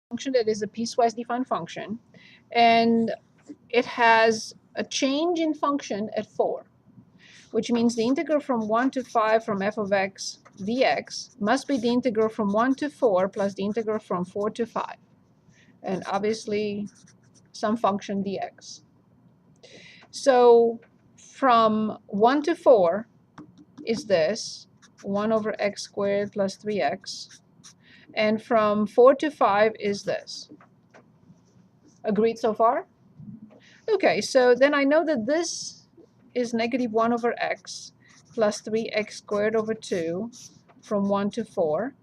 function that is a piecewise defined function, and it has a change in function at 4, which means the integral from 1 to 5 from f of x dx must be the integral from 1 to 4 plus the integral from 4 to 5, and obviously some function dx. So from 1 to 4 is this, 1 over x squared plus 3x, and from 4 to 5 is this. Agreed so far? Okay, so then I know that this is negative 1 over x plus 3x squared over 2 from 1 to 4.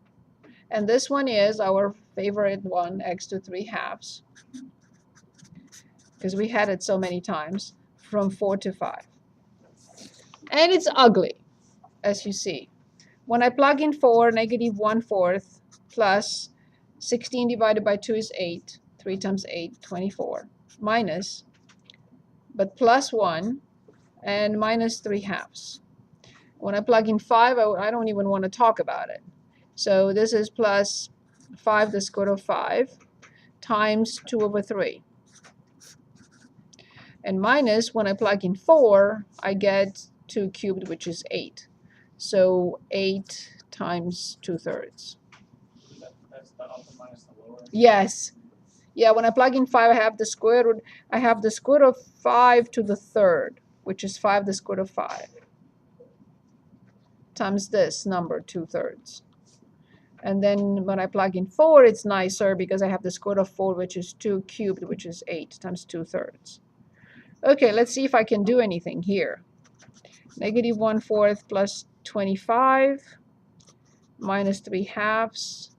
And this one is our favorite one, x to 3 halves, because we had it so many times, from 4 to 5. And it's ugly, as you see. When I plug in 4, negative 1/4 plus 16 divided by 2 is 8. 3 times 8, 24. Minus, but plus 1, and minus 3 halves. When I plug in 5, I don't even want to talk about it. So this is plus 5 to the square root of 5 times 2 over 3. And minus, when I plug in 4, I get 2 cubed, which is 8. So 8 times 2/3. That's the upper minus the lower. Yes. Yeah, when I plug in 5, I have the square root. I have the square root of 5 to the third, which is 5 to the square root of 5, times this number, 2/3. And then when I plug in 4, it's nicer because I have the square root of 4, which is 2 cubed, which is 8 times 2/3. Okay, let's see if I can do anything here. Negative 1/4 plus 25 minus 3 halves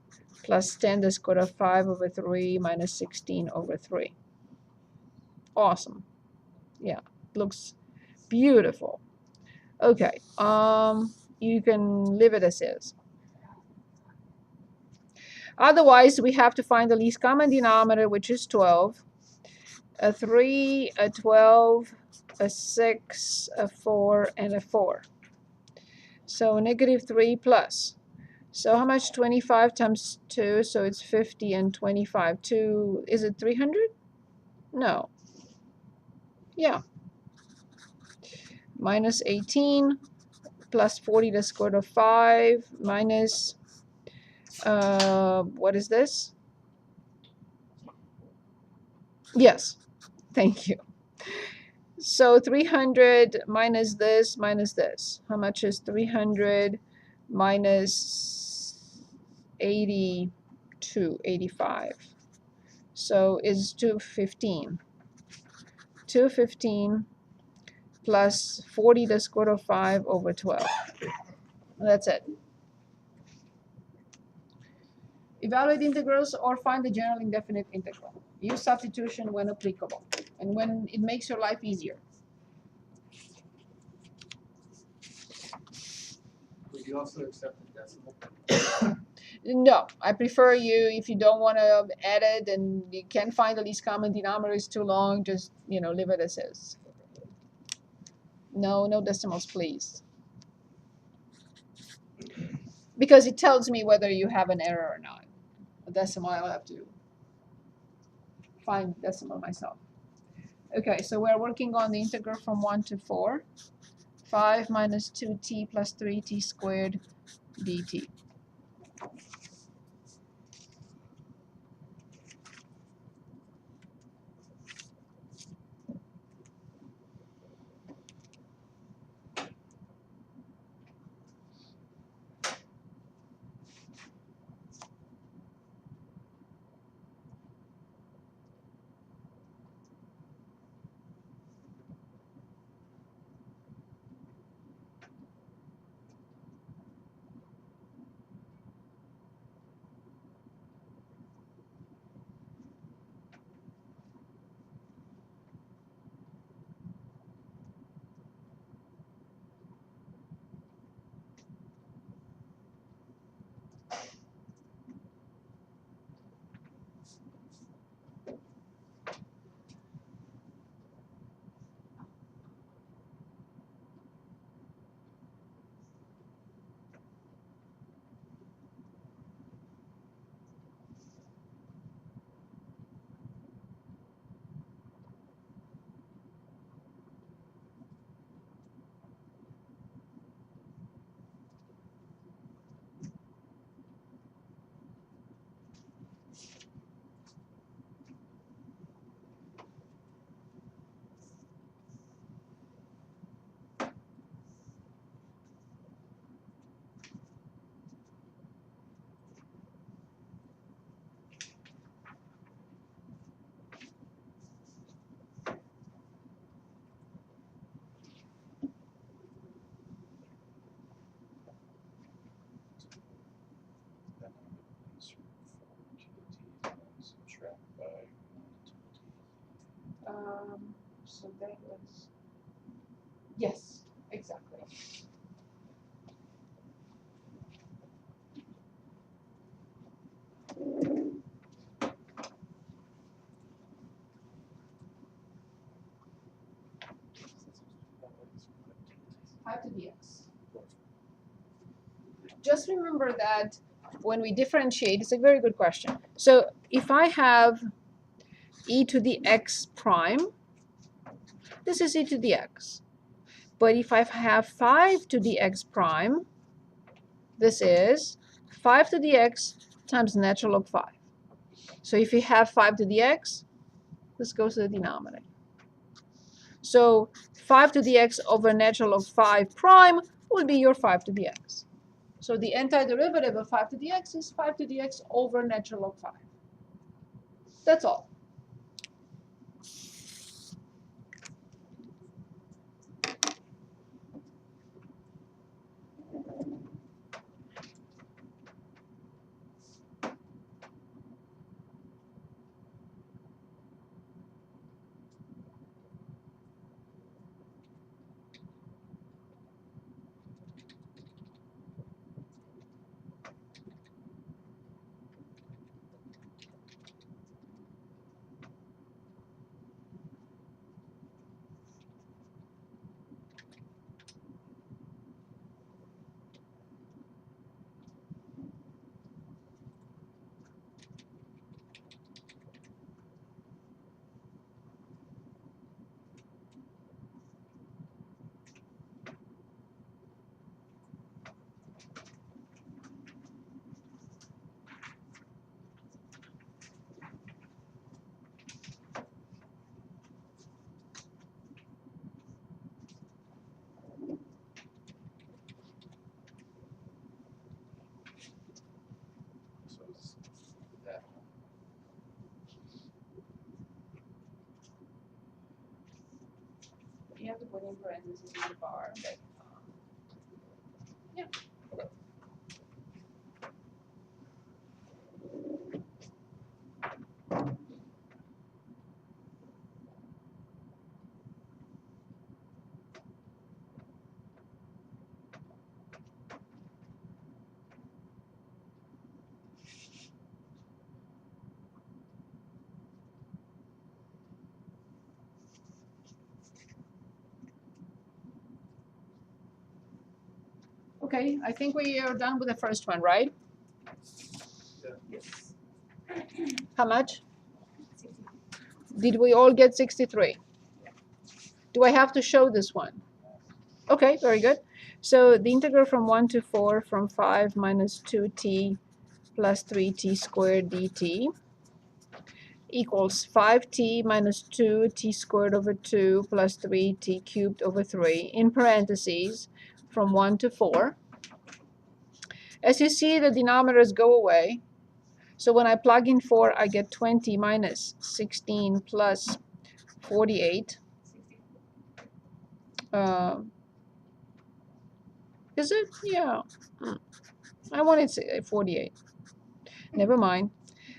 plus 10 to the square root of 5 over 3 minus 16 over 3. Awesome. Yeah, looks beautiful. Okay, you can leave it as is. Otherwise, we have to find the least common denominator, which is 12. A 3, a 12, a 6, a 4, and a 4. So negative 3 plus. So how much? 25 times 2, so it's 50, and 25. 2, is it 300? No. Yeah. Minus 18 plus 40 to the square root of 5 minus, what is this? Yes, thank you. So 300 minus this minus this. How much is 300 minus 82, 85? So it's 215. 215 plus 40 to the square root of 5 over 12. That's it. Evaluate integrals or find the general indefinite integral. Use substitution when applicable and when it makes your life easier. Would you also accept the decimal? No, I prefer you, if you don't want to add it and you can't find the least common denominator, is too long, just, leave it as is. No decimals, please. Because it tells me whether you have an error or not. A decimal, I'll have to find decimal myself. Okay, so we're working on the integral from 1 to 4. 5 minus 2t plus 3t squared dt. So that was, yes, exactly. Five to the x. Just remember that when we differentiate, it's a very good question. So if I have e to the x prime, this is e to the x. But if I have 5 to the x prime, this is 5 to the x times natural log 5. So if you have 5 to the x, this goes to the denominator. So 5 to the x over natural log 5 prime will be your 5 to the x. So the antiderivative of 5 to the x is 5 to the x over natural log 5. That's all. So it's that. You have to put in parentheses in the bar. But, yeah. Okay, I think we are done with the first one, right? Yeah. How much? Did we all get 63? Do I have to show this one? Okay, very good. So the integral from 1 to 4 from 5 minus 2t plus 3t squared dt equals 5t minus 2t squared over 2 plus 3t cubed over 3 in parentheses from 1 to 4. As you see, the denominators go away. So when I plug in 4, I get 20 minus 16 plus 48. Is it? Yeah. I wanted 48. Never mind.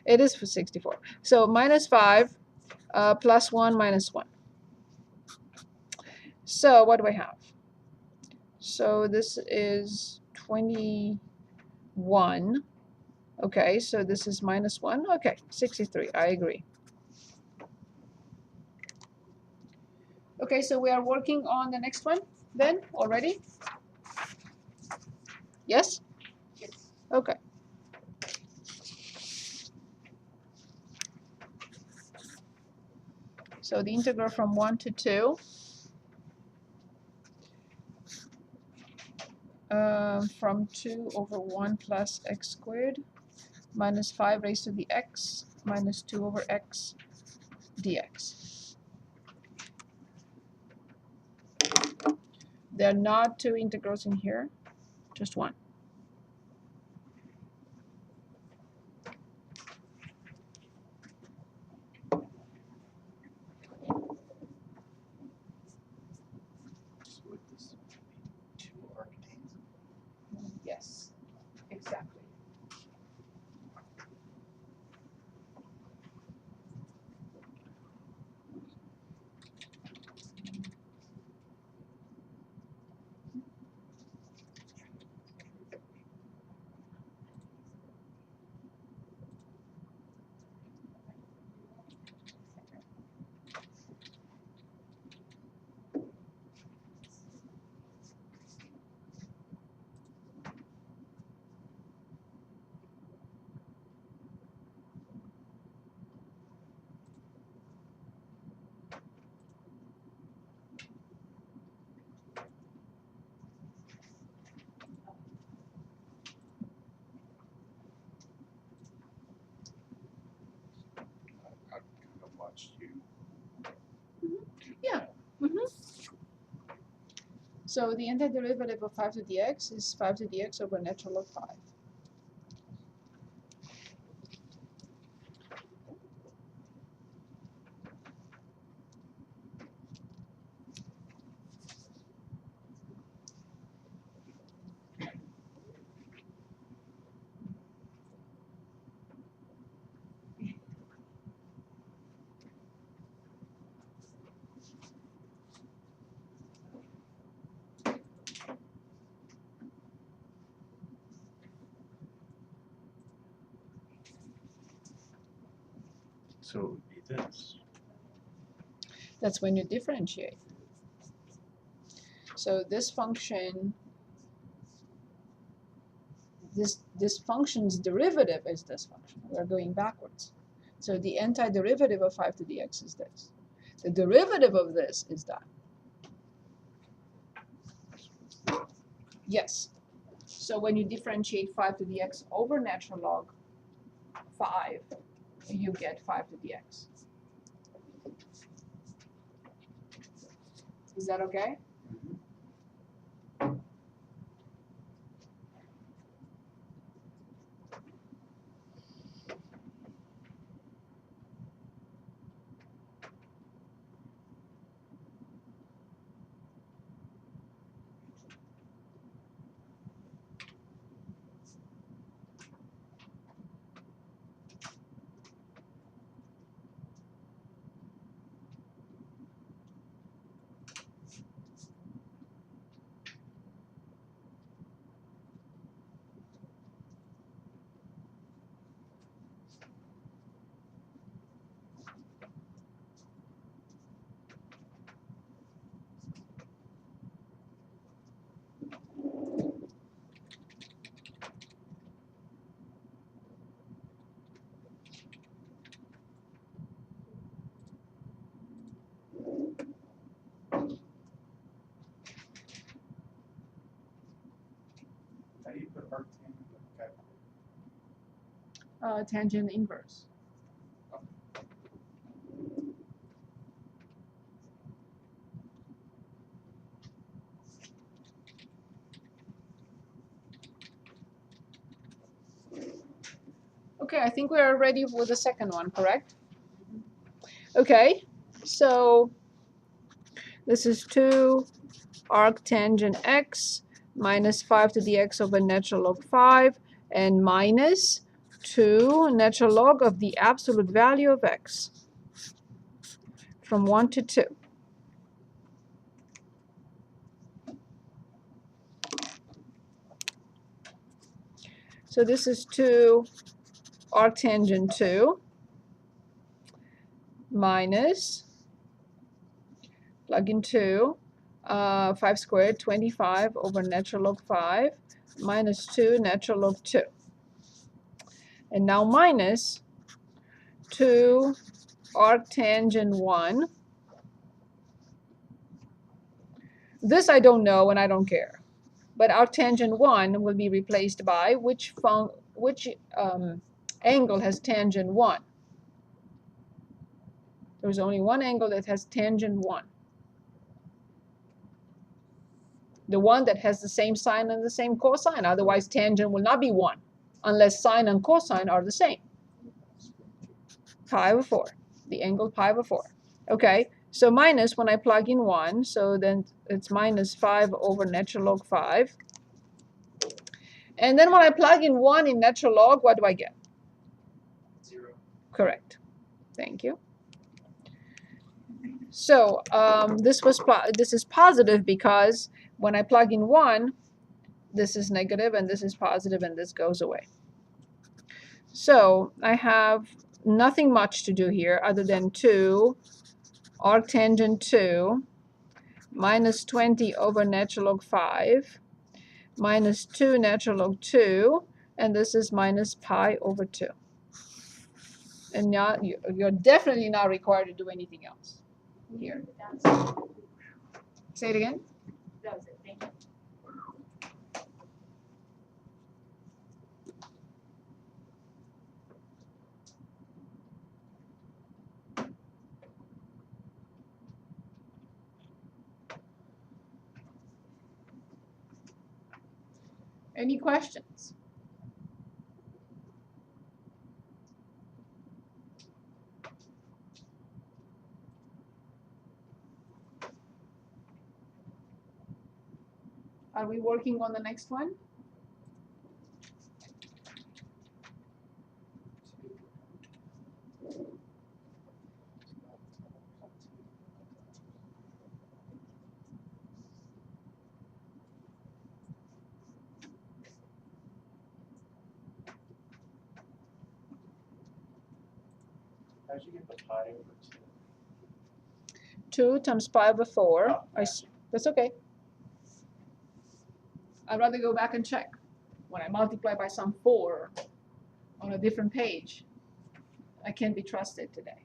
It is for 64. So minus 5 plus 1 minus 1. So what do I have? So this is 21. Okay, so this is minus 1. Okay, 63. I agree. Okay, so we are working on the next one then already? Yes? Yes. Okay. So the integral from 1 to 2 from 2 over 1 plus x squared minus 5 raised to the x minus 2 over x dx. There are not two integrals in here, just one. So would this be 2 arctanes? Yes, exactly. switch to. Yeah. So the antiderivative of 5 to the x is 5 to the x over natural log 5. So it would be this. That's when you differentiate. So this function, this function's derivative is this function. We're going backwards. So the antiderivative of 5 to the x is this. The derivative of this is that. Yes. So when you differentiate 5 to the x over natural log 5, you get 5 to the x. Is that okay? How do you put arctangent in the calculator? Tangent inverse. Okay, I think we're ready for the second one, correct? Okay, so this is 2 arctangent x minus 5 to the x over natural log 5 and minus 2 natural log of the absolute value of x from 1 to 2. So this is 2 arctangent 2 minus, plug in 2, 5 squared, 25 over natural log 5 minus 2 natural log 2. And now minus 2 arctangent 1. This I don't know and I don't care. But arctangent 1 will be replaced by which angle has tangent 1? There's only one angle that has tangent 1. The one that has the same sine and the same cosine. Otherwise, tangent will not be 1 unless sine and cosine are the same. Pi over 4. The angle pi over 4. Okay, so minus when I plug in 1, so then it's minus 5 over natural log 5. And then when I plug in 1 in natural log, what do I get? 0. Correct. Thank you. So this is positive because when I plug in 1, this is negative and this is positive and this goes away. So I have nothing much to do here other than 2 arctangent 2 minus 20 over natural log 5 minus 2 natural log 2, and this is minus pi over 2. And now you're definitely not required to do anything else here. Say it again. That was it. Thank you. Any questions? Are we working on the next one? How'd you get the pi over 2 times pi over 4. Oh, That's okay. I'd rather go back and check. When I multiply by some 4 on a different page, I can't be trusted today.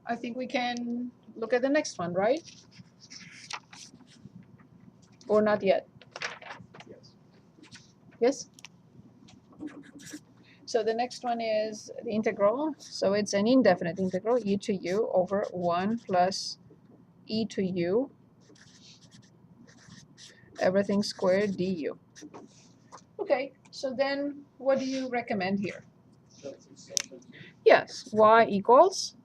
I think we can look at the next one, right? Or not yet? Yes. Yes? So the next one is the integral. So it's an indefinite integral, e to u over 1 plus e to u, everything squared du. Okay, so then what do you recommend here? Yes, y equals,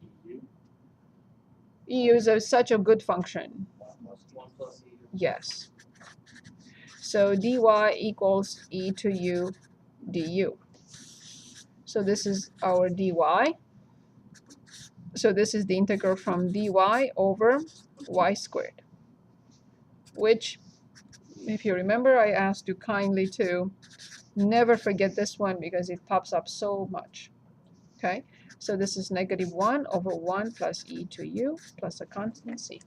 eu is such a good function. 1 plus e. Yes. So dy equals e to u du. So this is our dy. So this is the integral from dy over y squared, which, if you remember, I asked you kindly to never forget this one because it pops up so much. Okay, so this is negative 1 over 1 plus e to u plus a constant c.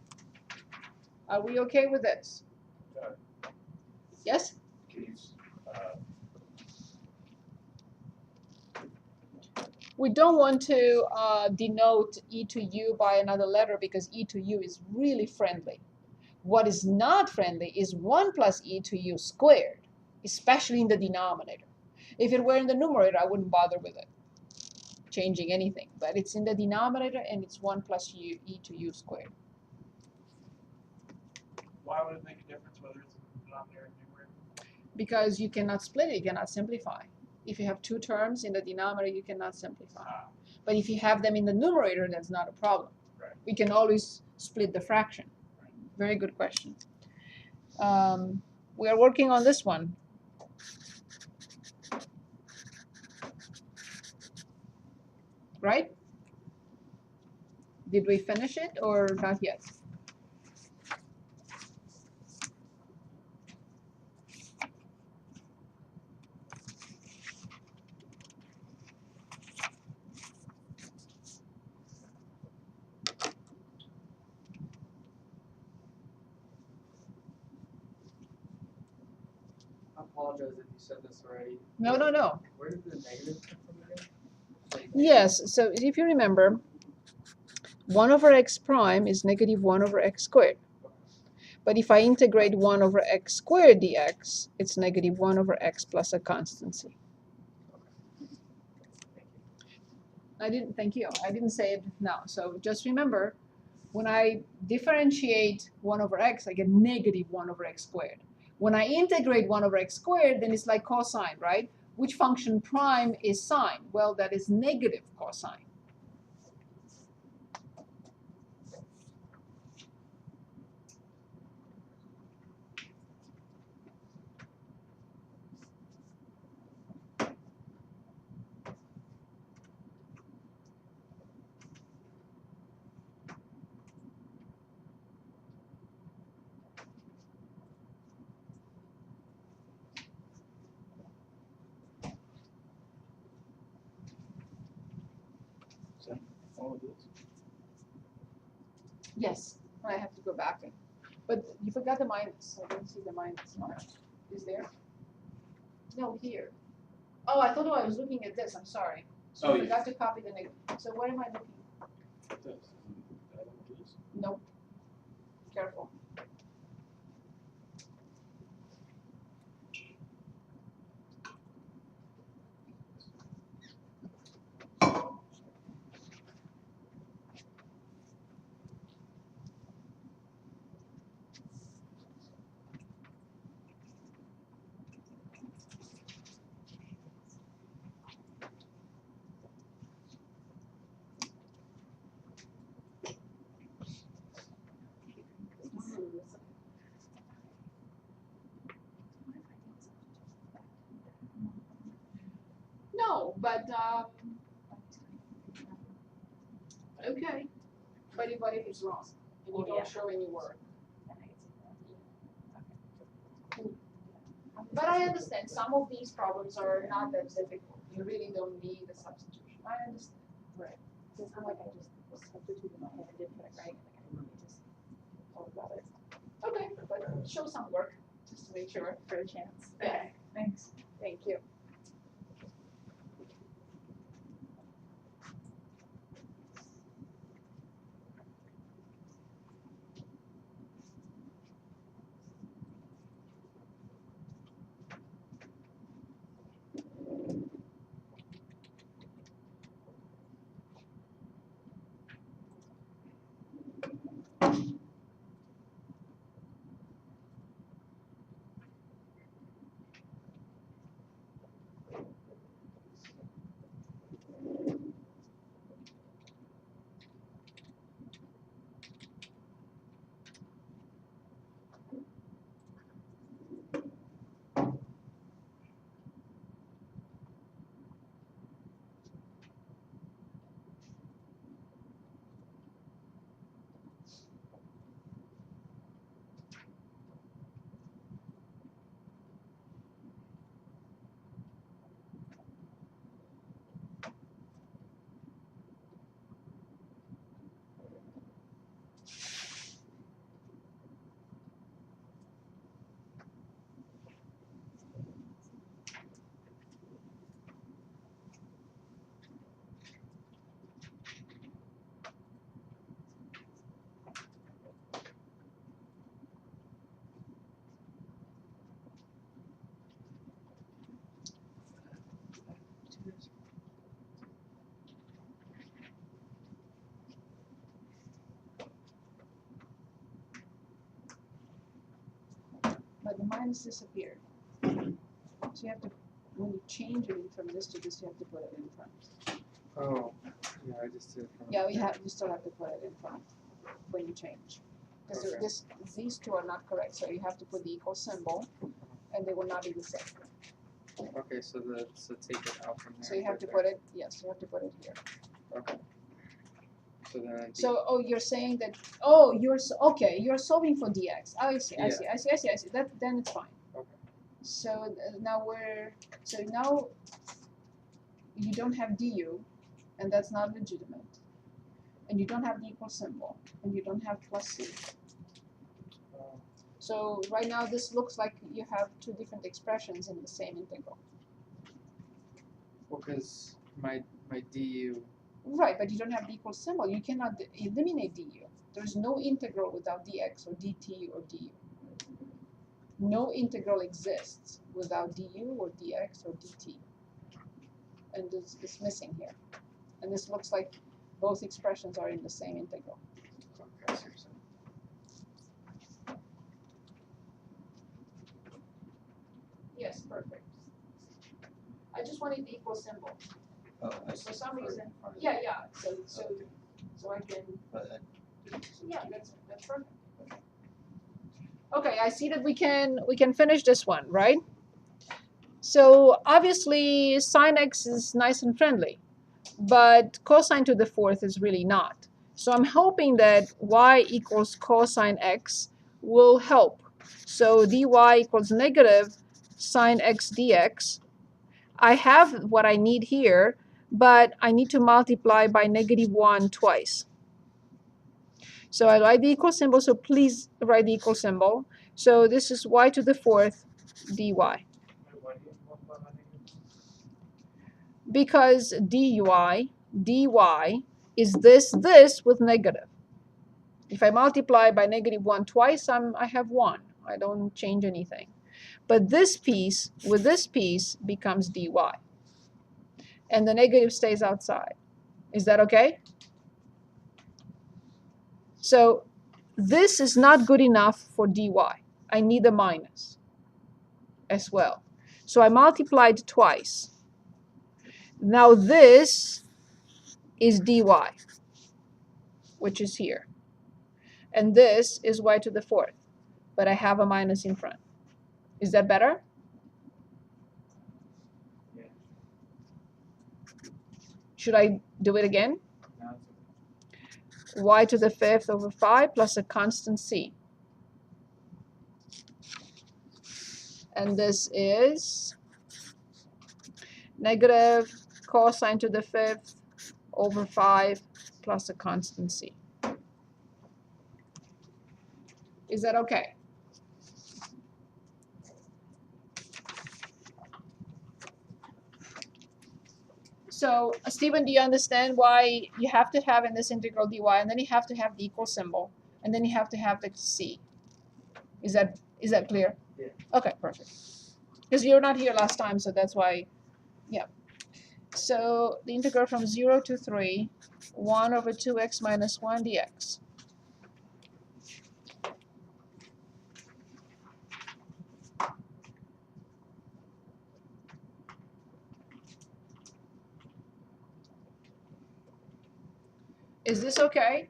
Are we okay with this? Yes? We don't want to denote e to u by another letter because e to u is really friendly. What is not friendly is 1 plus e to u squared, especially in the denominator. If it were in the numerator, I wouldn't bother with it, changing anything. But it's in the denominator, and it's 1 plus u, e to u squared. Why would it make a difference whether it's in the denominator or numerator? Because you cannot split it, you cannot simplify. If you have two terms in the denominator, you cannot simplify. But if you have them in the numerator, that's not a problem. Right. We can always split the fraction. Very good question. We are working on this one. Right? Did we finish it or not yet? apologize if you said this already. No, no, no. Where did the negative come from again? Like, Yes, so if you remember, 1 over x prime is negative 1 over x squared. But if I integrate 1 over x squared dx, it's negative 1 over x plus a constancy. Thank you. I didn't say it now. So just remember, when I differentiate 1 over x, I get negative 1 over x squared. When I integrate 1 over x squared, then it's like cosine, right? Which function prime is sine? Well, that is negative cosine. all of this. Yes, I have to go back. But you forgot the minus. I didn't see the minus. Is there? No, here. Oh, I thought I was looking at this. I'm sorry. So Oh, I yeah. forgot to copy the negative. So what am I looking? This. That one is. Nope. Careful. No, but okay. But if it's wrong and you don't show any work. But I understand some of these problems are not that difficult. You really don't need a substitution. I understand. Right. It's not like I just substituted in my head and did put it right. Like I really just thought about it Okay, but show some work just to make sure. for a chance. Yeah. Okay, thanks. Thank you. But the minus disappeared. So you have to, when you change it from this to this, you have to put it in front. Oh, yeah, I just did it from. Yeah, you still have to put it in front when you change. Because Okay. these two are not correct, so you have to put the equal symbol, and they will not be the same. Okay, so take it out from there. So you have to put it, yes, you have to put it here. Okay. So then. So, oh, you're saying that, okay, you're solving for dx. Oh, I see. Then it's fine. Okay. So now now you don't have du, and that's not legitimate. And you don't have the equal symbol, and you don't have plus c. So right now this looks like you have two different expressions in the same integral. Well, because my du. Right, but you don't have the equal symbol. You cannot eliminate du. There's no integral without dx or dt or du. No integral exists without du or dx or dt. And this is missing here. And this looks like both expressions are in the same integral. Okay, seriously. Yes, perfect. I just wanted the equal symbol. Oh, I For see. some reason. For- Yeah, yeah. So Okay. so I can. But Yeah, that's perfect. Okay, I see that we can finish this one, right? So obviously sine x is nice and friendly, but cosine to the fourth is really not. So I'm hoping that y equals cosine x will help. So dy equals negative sine x dx. I have what I need here, but I need to multiply by -1 twice. So I write the equal symbol, so please write the equal symbol. So this is y to the fourth dy. Because dy is this with negative. If I multiply by -1 twice, I have 1. I don't change anything. But this piece with this piece becomes dy. And the negative stays outside. Is that okay? So this is not good enough for dy. I need a minus as well. So I multiplied twice. Now this is dy, which is here. And this is y to the fourth. But I have a minus in front. Is that better? Yeah. Should I do it again? Now Y to the fifth over 5 plus a constant c. And this is negative cosine to the fifth over 5 plus a constant c. Is that okay? So, Stephen, do you understand why you have to have in this integral dy, and then you have to have the equal symbol, and then you have to have the c? Is that clear? Yeah. Okay, perfect. Because you're not here last time, so that's why, yeah. So the integral from 0 to 3, 1 over 2x minus 1 dx. Is this okay?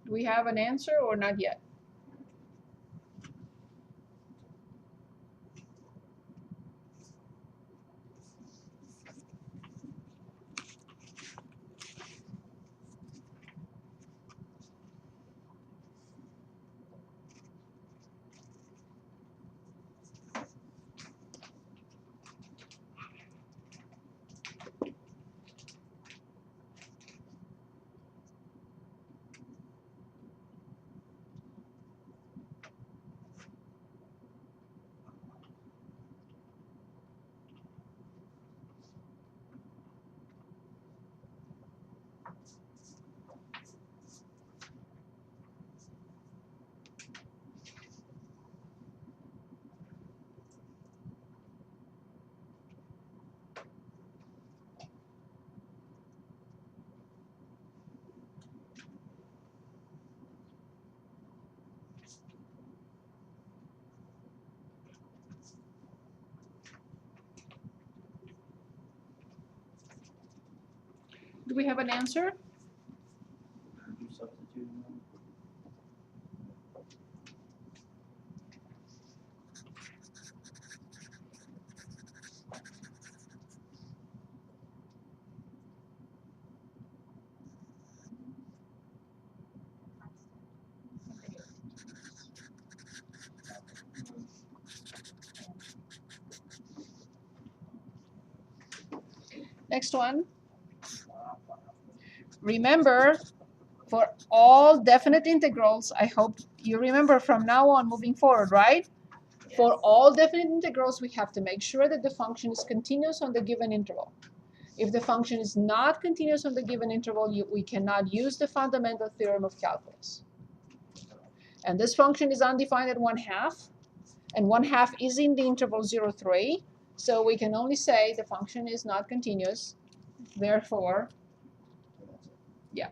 Do we have an answer or not yet? Do we have an answer? you substitute them. Next one. Remember, for all definite integrals, I hope you remember from now on moving forward, right? For all definite integrals, we have to make sure that the function is continuous on the given interval. If the function is not continuous on the given interval, we cannot use the fundamental theorem of calculus. And this function is undefined at 1/2, and 1/2 is in the interval 0, 3. So we can only say the function is not continuous. Therefore, yeah.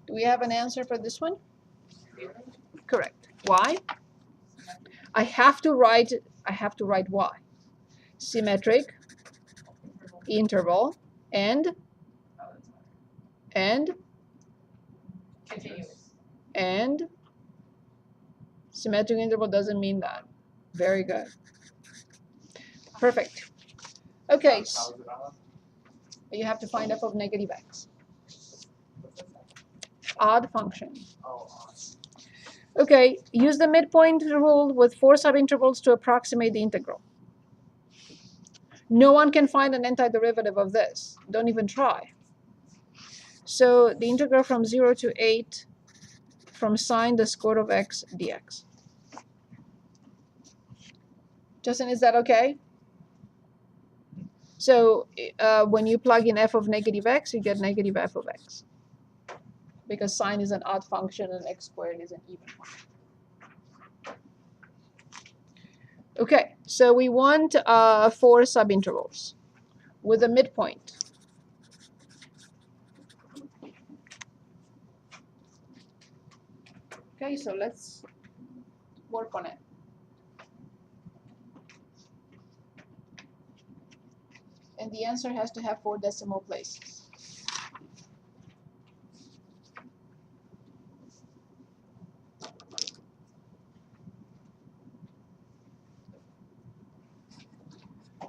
Do we have an answer for this one? Correct. Why? I have to write y. Symmetric interval and Continuous. symmetric interval doesn't mean that. Very good. Perfect. Okay, How is it on? you have to find f of negative x. Odd function. Oh, on. Okay, use the midpoint rule with 4 subintervals to approximate the integral. No one can find an antiderivative of this. Don't even try. So the integral from 0 to 8 from sine the square root of x dx. Justin, is that okay? So when you plug in f of negative x, you get negative f of x. Because sine is an odd function and x squared is an even function. Okay, so we want 4 subintervals with a midpoint. Okay, so let's work on it. And the answer has to have 4 decimal places.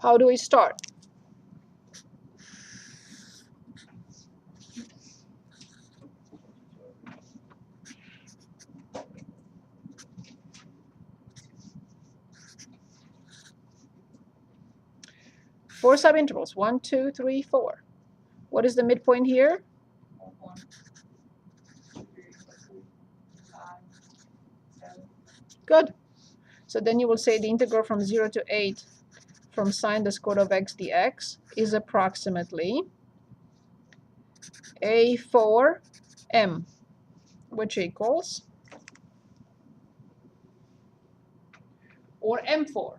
How do we start? Four subintervals, 1, 2, 3, 4. What is the midpoint here? 1, 2, 3, 4, 5, 7. Good. So then you will say the integral from 0 to 8 from sine the square root of x dx is approximately a4m, which equals, or m4.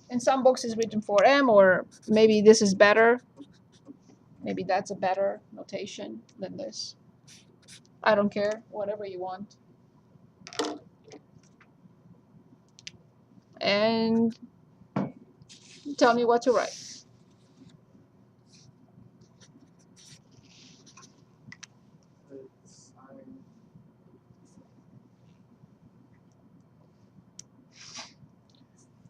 In some books it's written 4m, or maybe this is better. Maybe that's a better notation than this. I don't care, whatever you want. And tell me what to write. It's sine.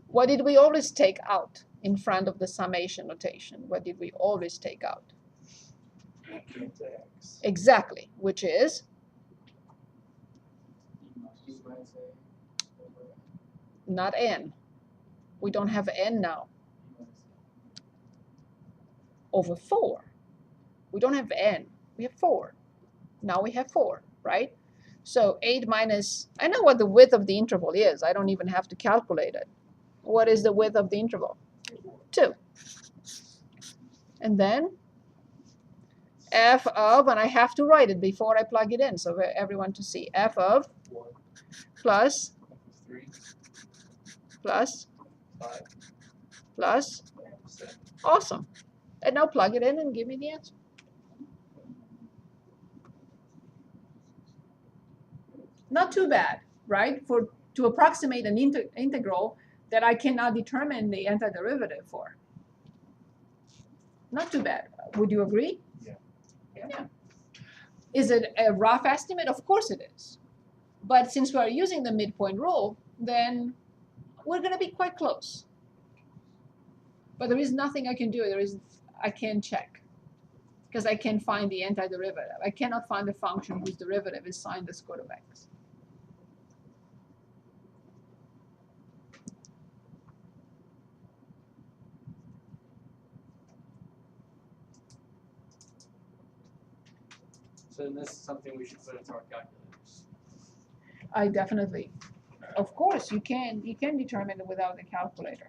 What did we always take out in front of the summation notation? What did we always take out? Into x. Exactly, which is E minus a over not n. We don't have n now. E minus Over 4. We don't have n. We have 4. Now we have 4, right? So 8 minus, I know what the width of the interval is. I don't even have to calculate it. What is the width of the interval? 2. And then f of, and I have to write it before I plug it in so for everyone to see, f of 1, plus 3, plus 5, plus. 7. Awesome. And now plug it in and give me the answer. Not too bad, right? To approximate an integral that I cannot determine the antiderivative for. Not too bad. Would you agree? Yeah. Yeah. Is it a rough estimate? Of course it is. But since we're using the midpoint rule, then we're going to be quite close. But there is nothing I can do. I can't check because I can't find the antiderivative. I cannot find a function whose derivative is sine the square root of x. So then this is something we should put into our calculators. I definitely, of course, you can determine it without the calculator.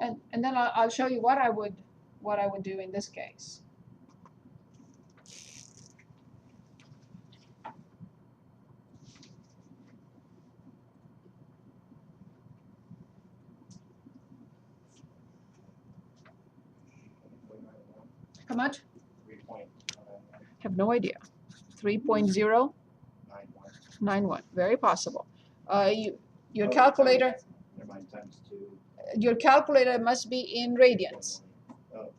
And then I'll show you what I would do in this case. How much? 3.91. Have no idea. 3.091. Very possible. Your calculator. Never mind, times 2. Your calculator must be in radians. Oh,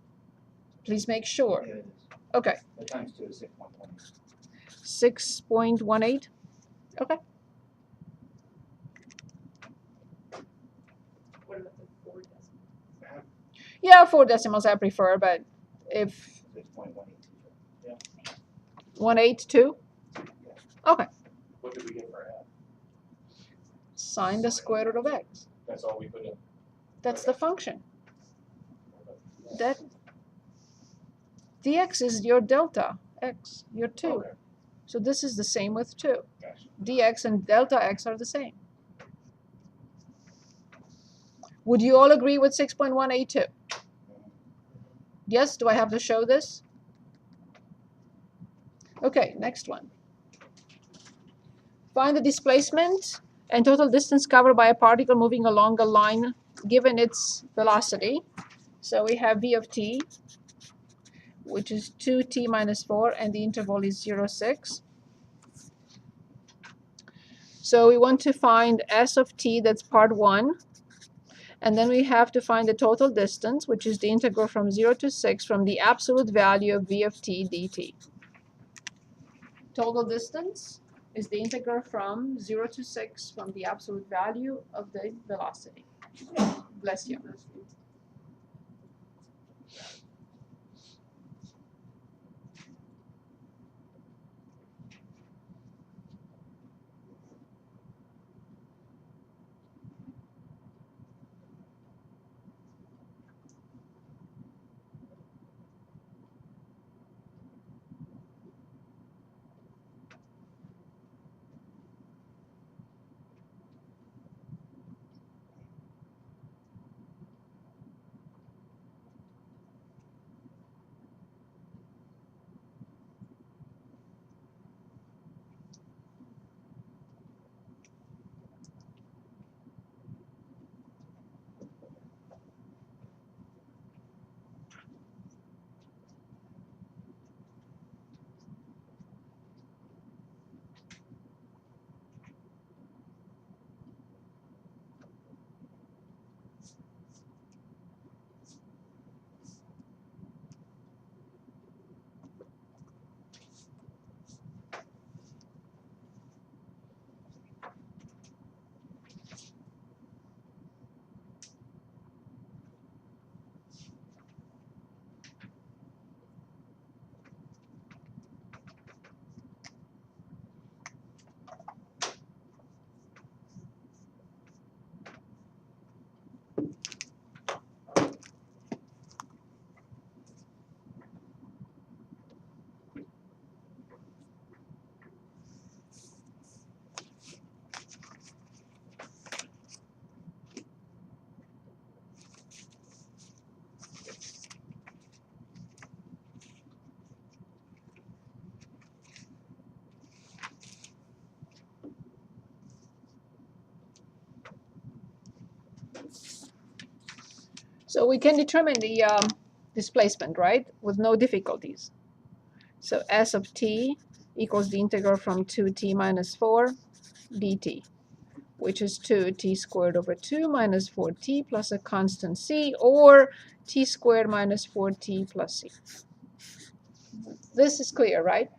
Please make sure. yeah, it is. Okay. The times 2 is 6.1. 6.18. Okay. What about the 4 decimals? Yeah, 4 decimals I prefer, but if 6.182. 182, okay. What did we get for f? Sine the square root of x. That's all we put in. That's the function. That dx is your delta x, your 2. Okay, So this is the same with 2. gotcha. Dx and delta x are the same. Would you all agree with 6.182? Yes, do I have to show this? Okay, next one. Find the displacement and total distance covered by a particle moving along a line given its velocity. So we have v of t, which is 2t minus 4, and the interval is 0, 6. So we want to find s of t, that's part 1. And then we have to find the total distance, which is the integral from 0 to 6 from the absolute value of v of t dt. Total distance is the integral from 0 to 6 from the absolute value of the velocity. Bless you. So we can determine the displacement, right, with no difficulties. So s of t equals the integral from 2t minus 4 dt, which is 2t squared over 2 minus 4t plus a constant c, or t squared minus 4t plus c. This is clear, right?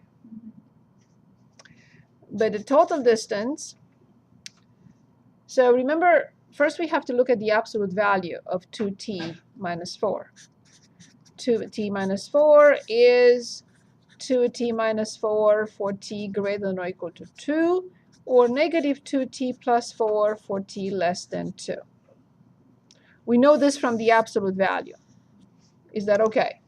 But the total distance, so remember, first we have to look at the absolute value of 2t minus 4. 2t minus 4 is 2t minus 4 for t greater than or equal to 2, or negative 2t plus 4 for t less than 2. We know this from the absolute value. Is that okay?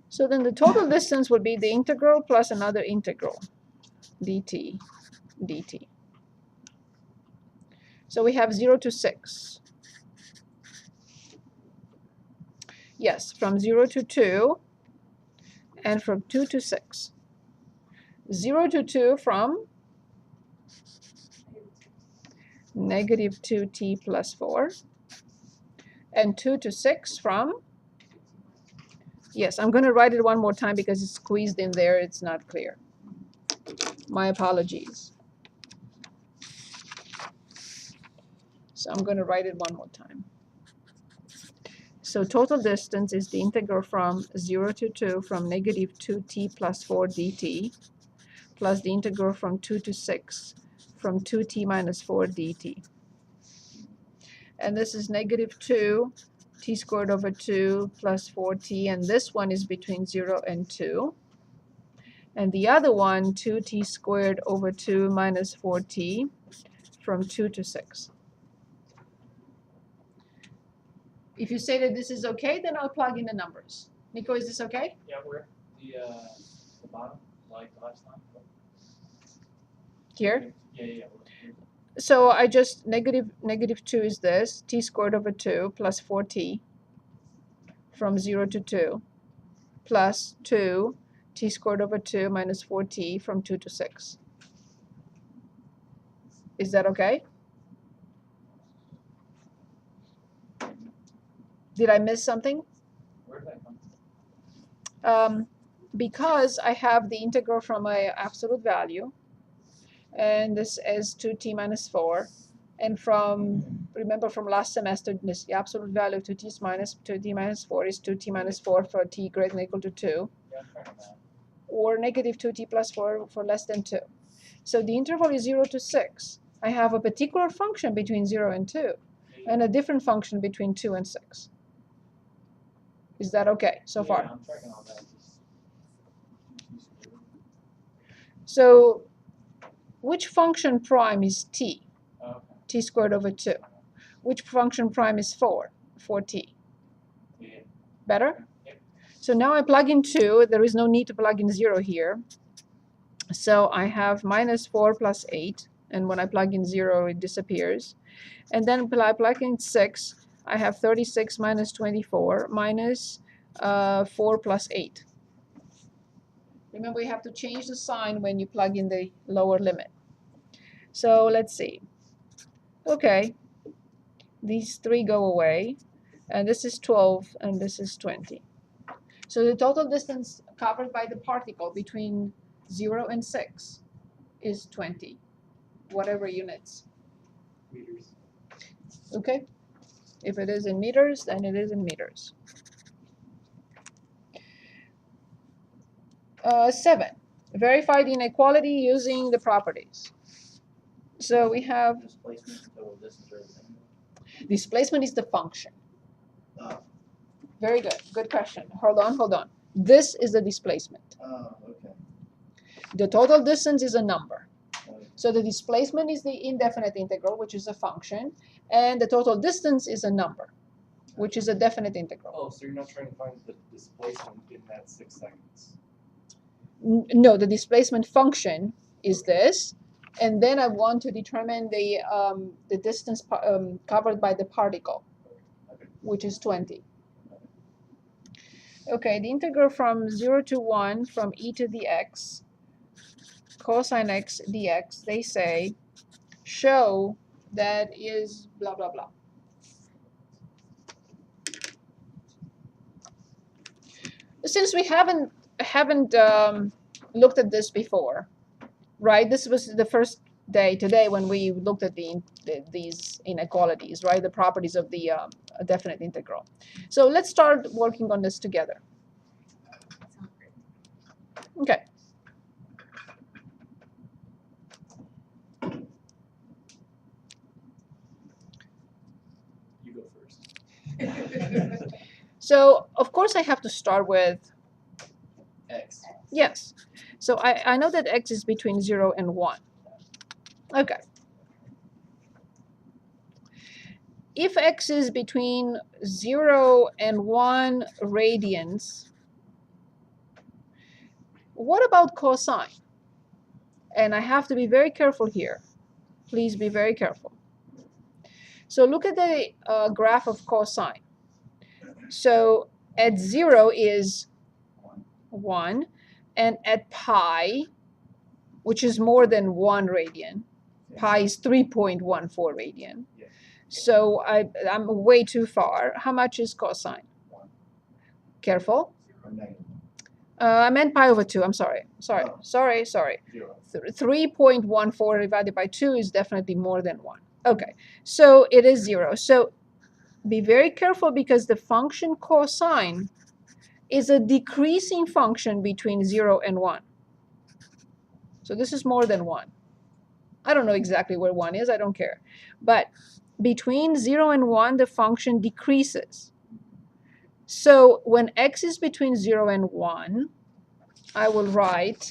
So then the total distance would be the integral plus another integral, dt, dt. So we have 0 to 6. Yes, from 0 to 2, and from 2 to 6. 0 to 2 from negative 2t plus 4, and 2 to 6 from, yes, I'm going to write it one more time because it's squeezed in there, it's not clear. My apologies. So I'm going to write it one more time. So total distance is the integral from 0 to 2 from negative 2t plus 4 dt plus the integral from 2 to 6 from 2t minus 4 dt. And this is negative 2 t squared over 2 plus 4t, and this one is between 0 and 2. And the other one, 2t squared over 2 minus 4t from 2 to 6. If you say that this is okay, then I'll plug in the numbers. Nico, is this okay? Yeah, where? The bottom, like the last line? Here? Yeah. So I just, negative 2 is this, t squared over 2 plus 4t from 0 to 2 plus 2 t squared over 2 minus 4t from 2 to 6. Is that okay? Did I miss something? Where did that come from? Because I have the integral from my absolute value, and this is 2t minus 4. And from, remember from last semester, this, the absolute value of 2t minus 4 is 2t minus 4 for t greater than or equal to 2. Yeah, I'm trying that. Or negative 2t plus 4 for less than 2. So the interval is 0 to 6. I have a particular function between 0 and 2, and a different function between 2 and 6. Is that okay so far? Yeah, I'm tracking all that. So which function prime is t? Okay. T squared over 2. Which function prime is 4? 4t. Yeah. Better? Yep. So now I plug in 2. There is no need to plug in 0 here. So I have minus 4 plus 8. And when I plug in 0, it disappears. And then I plug in 6. I have 36 minus 24 minus 4 plus 8. Remember, you have to change the sign when you plug in the lower limit. So let's see. Okay. These 3 go away. And this is 12, and this is 20. So the total distance covered by the particle between 0 and 6 is 20, whatever units. Meters. Okay? If it is in meters, then it is in meters. 7. Verify the inequality using the properties. So we have Displacement, total distance, or everything. displacement is the function. Oh, Very good. Good question. Hold on. This is the displacement. okay. The total distance is a number. Okay. So the displacement is the indefinite integral, which is a function, and the total distance is a number, which is a definite integral. Oh, so you're not trying to find the displacement in that 6 seconds. No, the displacement function is this, and then I want to determine the distance covered by the particle, which is 20. Okay, the integral from 0 to 1 from e to the x, cosine x dx, they say, show that is blah, blah, blah. Since we haven't looked at this before, right? This was the first day today when we looked at these inequalities, right? The properties of the definite integral. So let's start working on this together. Sounds great. Okay. You go first. So of course I have to start with, X. yes. So I know that x is between 0 and 1. Okay. If x is between 0 and 1 radians, what about cosine? And I have to be very careful here. Please be very careful. So look at the graph of cosine. So at 0 is 1, and at pi, which is more than 1 radian, pi is 3.14 radian. Yeah. So I'm way too far. How much is cosine? 1. Careful. Or negative. I meant pi over 2. I'm sorry. Sorry. Oh. Sorry. 0. 3.14 divided by 2 is definitely more than 1. Okay. So it is 0. So be very careful because the function cosine is a decreasing function between 0 and 1. So this is more than 1. I don't know exactly where 1 is. I don't care. But between 0 and 1, the function decreases. So when x is between 0 and 1, I will write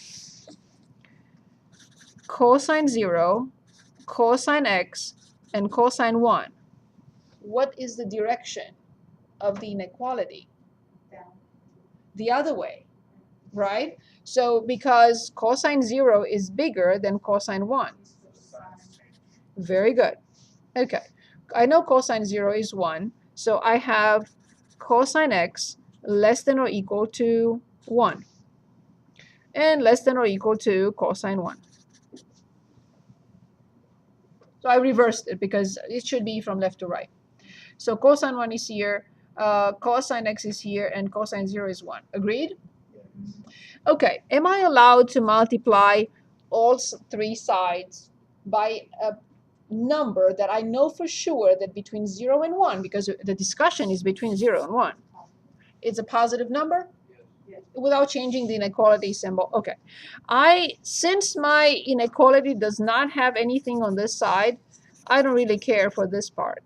cosine 0, cosine x, and cosine 1. What is the direction of the inequality? Down. The other way, right? So because cosine 0 is bigger than cosine 1. Very good. Okay. I know cosine 0 is 1, so I have cosine x less than or equal to 1 and less than or equal to cosine 1. So I reversed it because it should be from left to right. So cosine 1 is here, cosine x is here, and cosine 0 is 1. Agreed? Okay. Am I allowed to multiply all three sides by a number that I know for sure that between 0 and 1, because the discussion is between 0 and 1, it's a positive number without changing the inequality symbol? Okay. Since my inequality does not have anything on this side, I don't really care for this part.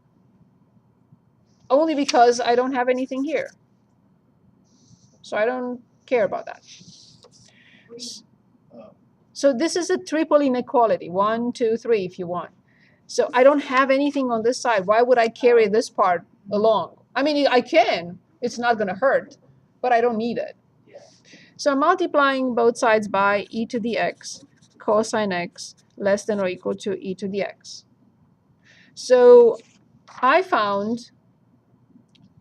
Only because I don't have anything here. So I don't care about that. So this is a triple inequality. 1, 2, 3 if you want. So I don't have anything on this side. Why would I carry this part along? I mean, I can. It's not going to hurt, but I don't need it. Yeah. So I'm multiplying both sides by e to the x cosine x less than or equal to e to the x. So I found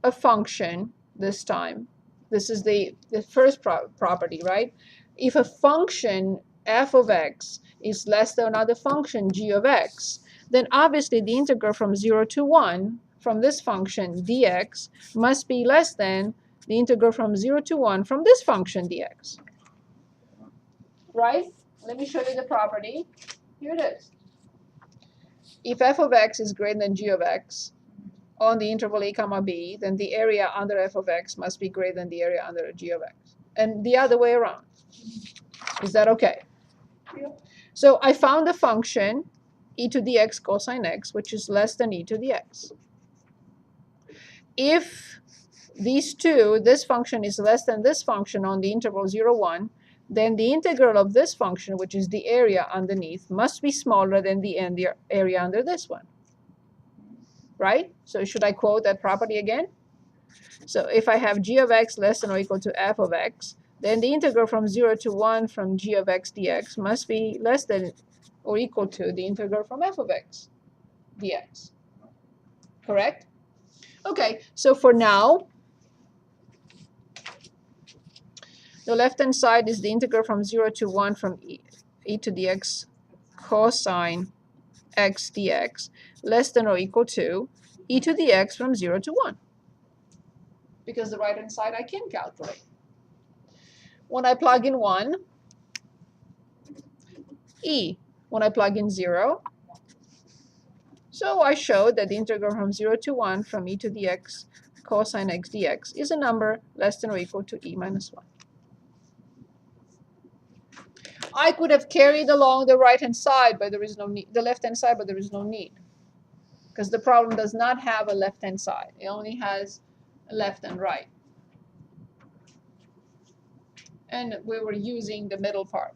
a function this time. This is the first property, right? If a function f of x is less than another function g of x, then obviously the integral from 0 to 1 from this function dx must be less than the integral from 0 to 1 from this function dx. Right? Let me show you the property. Here it is. If f of x is greater than g of x on the interval a comma b, then the area under f of x must be greater than the area under g of x. And the other way around. Is that okay? Yep. So I found a function e to the x cosine x, which is less than e to the x. If these two, this function is less than this function on the interval 0, 1, then the integral of this function, which is the area underneath, must be smaller than the area under this one. Right? So should I quote that property again? So if I have g of x less than or equal to f of x, then the integral from 0 to 1 from g of x dx must be less than or equal to the integral from f of x dx. Correct? Okay, so for now, the left-hand side is the integral from 0 to 1 from e to the x cosine x dx less than or equal to e to the x from 0 to 1. Because the right-hand side I can calculate. When I plug in 1, e when I plug in 0. So I showed that the integral from 0 to 1 from e to the x cosine x dx is a number less than or equal to e minus 1. I could have carried along the right-hand side, but there is no need, the left-hand side, but there is no need. Because the problem does not have a left-hand side. It only has a left and right. And we were using the middle part.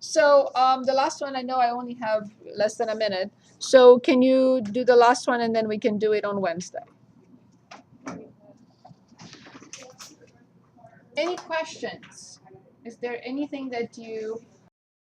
So the last one, I know I only have less than a minute. So can you do the last one and then we can do it on Wednesday? Any questions? Is there anything that you